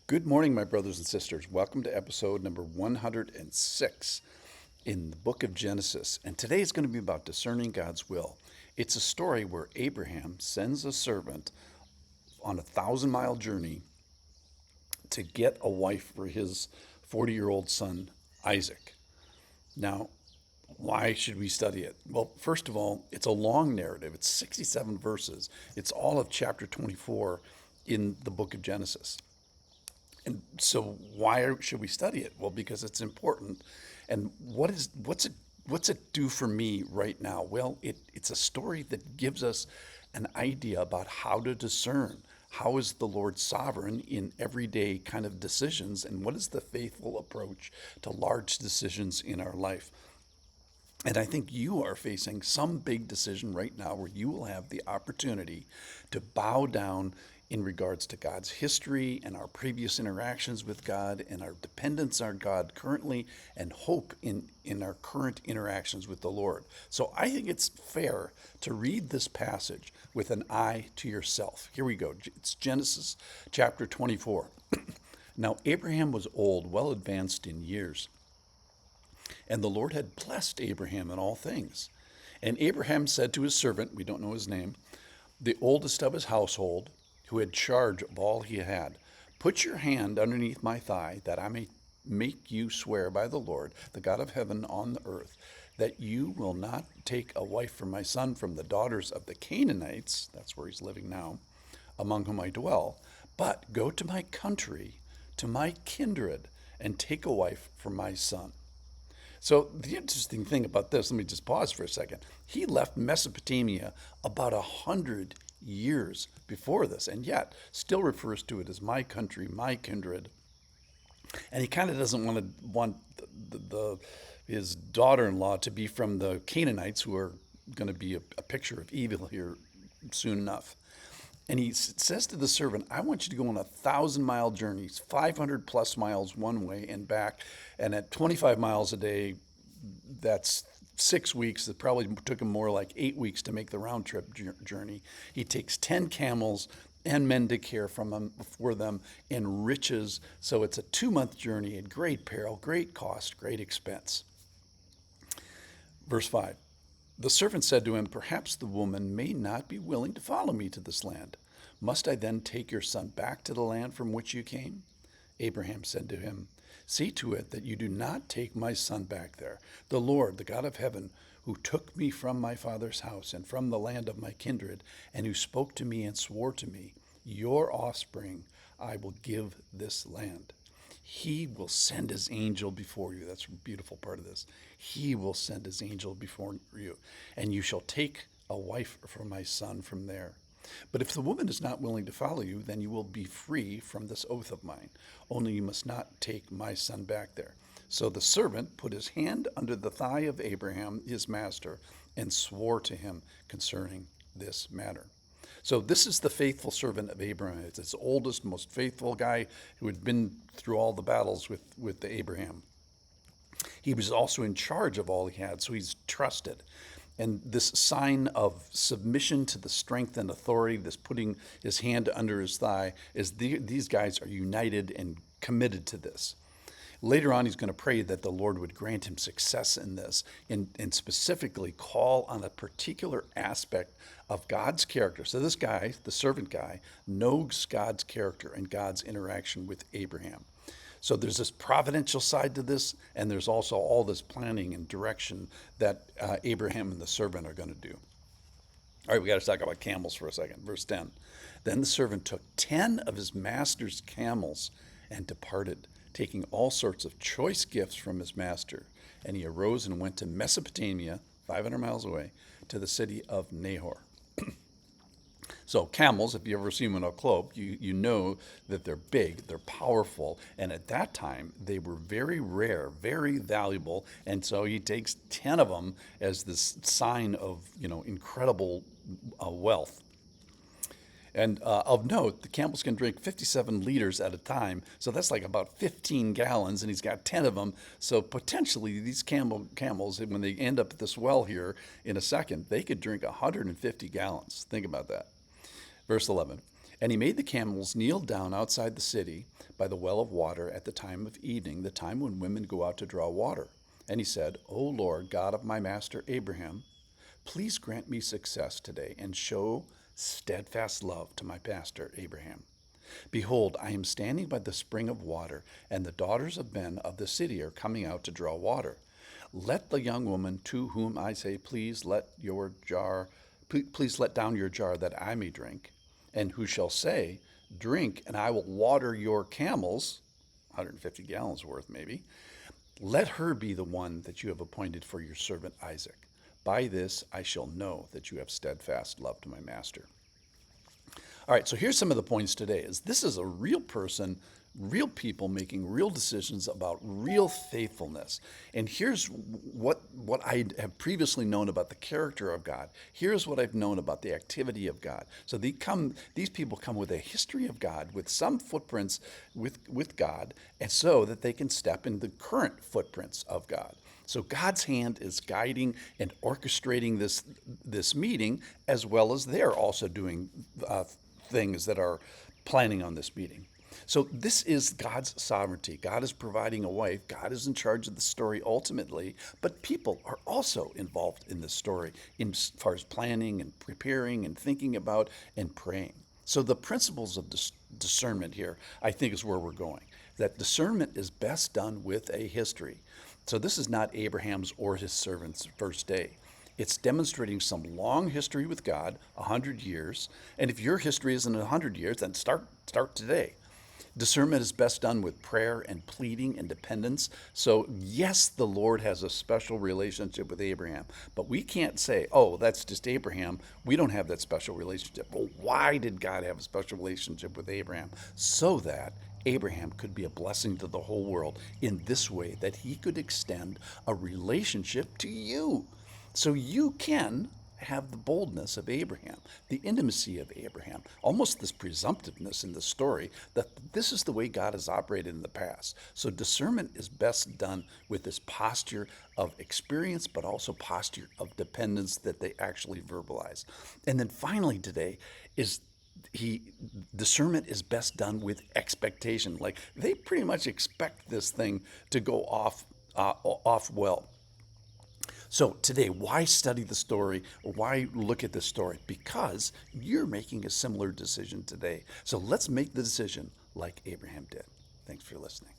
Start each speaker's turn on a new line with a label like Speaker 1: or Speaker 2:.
Speaker 1: Good morning, my brothers and sisters. Welcome to episode number 106 in the book of Genesis. And today is going to be about discerning God's will. It's a story where Abraham sends a servant on a 1,000-mile journey to get a wife for his 40-year-old son, Isaac. Now, why should we study it? Well, first of all, it's a long narrative. It's 67 verses. It's all of chapter 24 in the book of Genesis. And so why should we study it? Well, because it's important. And what's it do for me right now? Well, it's a story that gives us an idea about how to discern. How is the Lord sovereign in everyday kind of decisions? And what is the faithful approach to large decisions in our life? And I think you are facing some big decision right now where you will have the opportunity to bow down in regards to God's history and our previous interactions with God and our dependence on God currently and hope in our current interactions with the Lord. So I think it's fair to read this passage with an eye to yourself. Here we go. It's Genesis chapter 24. Now, Abraham was old, well advanced in years. And the Lord had blessed Abraham in all things. And Abraham said to his servant, we don't know his name, the oldest of his household, who had charge of all he had, put your hand underneath my thigh, that I may make you swear by the Lord, the God of heaven on the earth, that you will not take a wife for my son from the daughters of the Canaanites, that's where he's living now, among whom I dwell, but go to my country, to my kindred, and take a wife for my son. So the interesting thing about this, let me just pause for a second. He left Mesopotamia about 100 years before this, and yet still refers to it as my country, my kindred. And he kind of doesn't want his daughter-in-law to be from the Canaanites, who are going to be a picture of evil here soon enough. And he says to the servant, I want you to go on 1,000-mile journeys, 500 plus miles one way and back. And at 25 miles a day, that's 6 weeks. It probably took him more like 8 weeks to make the round trip journey. He takes 10 camels and men to care for them and riches. So it's a 2-month journey at great peril, great cost, great expense. Verse 5. The servant said to him, perhaps the woman may not be willing to follow me to this land. Must I then take your son back to the land from which you came? Abraham said to him, see to it that you do not take my son back there. The Lord, the God of heaven, who took me from my father's house and from the land of my kindred, and who spoke to me and swore to me, your offspring I will give this land. He will send his angel before you. That's a beautiful part of this. He will send his angel before you, and you shall take a wife for my son from there. But if the woman is not willing to follow you, then you will be free from this oath of mine. Only you must not take my son back there. So the servant put his hand under the thigh of Abraham, his master, and swore to him concerning this matter. So this is the faithful servant of Abraham. It's his oldest, most faithful guy who had been through all the battles with Abraham. He was also in charge of all he had, so he's trusted. And this sign of submission to the strength and authority, this putting his hand under his thigh, is these guys are united and committed to this. Later on, he's going to pray that the Lord would grant him success in this and specifically call on a particular aspect of God's character. So this guy, the servant guy, knows God's character and God's interaction with Abraham. So there's this providential side to this, and there's also all this planning and direction that Abraham and the servant are going to do. All right, we got to talk about camels for a second. Verse 10. Then the servant took 10 of his master's camels and departed, taking all sorts of choice gifts from his master. And he arose and went to Mesopotamia, 500 miles away, to the city of Nahor. So camels, if you ever seen them in a cloak, you know that they're big, they're powerful, and at that time they were very rare, very valuable, and so he takes 10 of them as this sign of incredible wealth. And of note, the camels can drink 57 liters at a time, so that's like about 15 gallons, and he's got 10 of them. So potentially these camels, when they end up at this well here in a second, they could drink 150 gallons. Think about that. Verse 11. And he made the camels kneel down outside the city by the well of water at the time of evening, the time when women go out to draw water. And he said, O Lord, God of my master Abraham, please grant me success today and show steadfast love to my master Abraham. Behold, I am standing by the spring of water, and the daughters of men of the city are coming out to draw water. Let the young woman to whom I say, please let down your jar that I may drink, and who shall say, drink, and I will water your camels, 150 gallons worth maybe, let her be the one that you have appointed for your servant Isaac. By this I shall know that you have steadfast love to my master. All right, so here's some of the points today. This is a real person, real people making real decisions about real faithfulness. And here's what I have previously known about the character of God. Here's what I've known about the activity of God. So these people come with a history of God, with some footprints with God, and so that they can step in the current footprints of God. So God's hand is guiding and orchestrating this meeting, as well as they're also doing things that are planning on this meeting. So this is God's sovereignty. God is providing a way. God is in charge of the story ultimately, but people are also involved in this story as far as planning and preparing and thinking about and praying. So the principles of discernment here, I think, is where we're going. That discernment is best done with a history. So this is not Abraham's or his servant's first day. It's demonstrating some long history with God, 100 years. And if your history isn't 100 years, then start today. Discernment is best done with prayer and pleading and dependence. So yes, the Lord has a special relationship with Abraham, but we can't say, oh, that's just Abraham. We don't have that special relationship. Well, why did God have a special relationship with Abraham? So that Abraham could be a blessing to the whole world in this way, that he could extend a relationship to you. So you can have the boldness of Abraham, the intimacy of Abraham, almost this presumptiveness in the story that this is the way God has operated in the past. So discernment is best done with this posture of experience, but also posture of dependence that they actually verbalize. And then finally today is discernment is best done with expectation. Like they pretty much expect this thing to go off well. So today, why study the story? Why look at this story? Because you're making a similar decision today. So let's make the decision like Abraham did. Thanks for listening.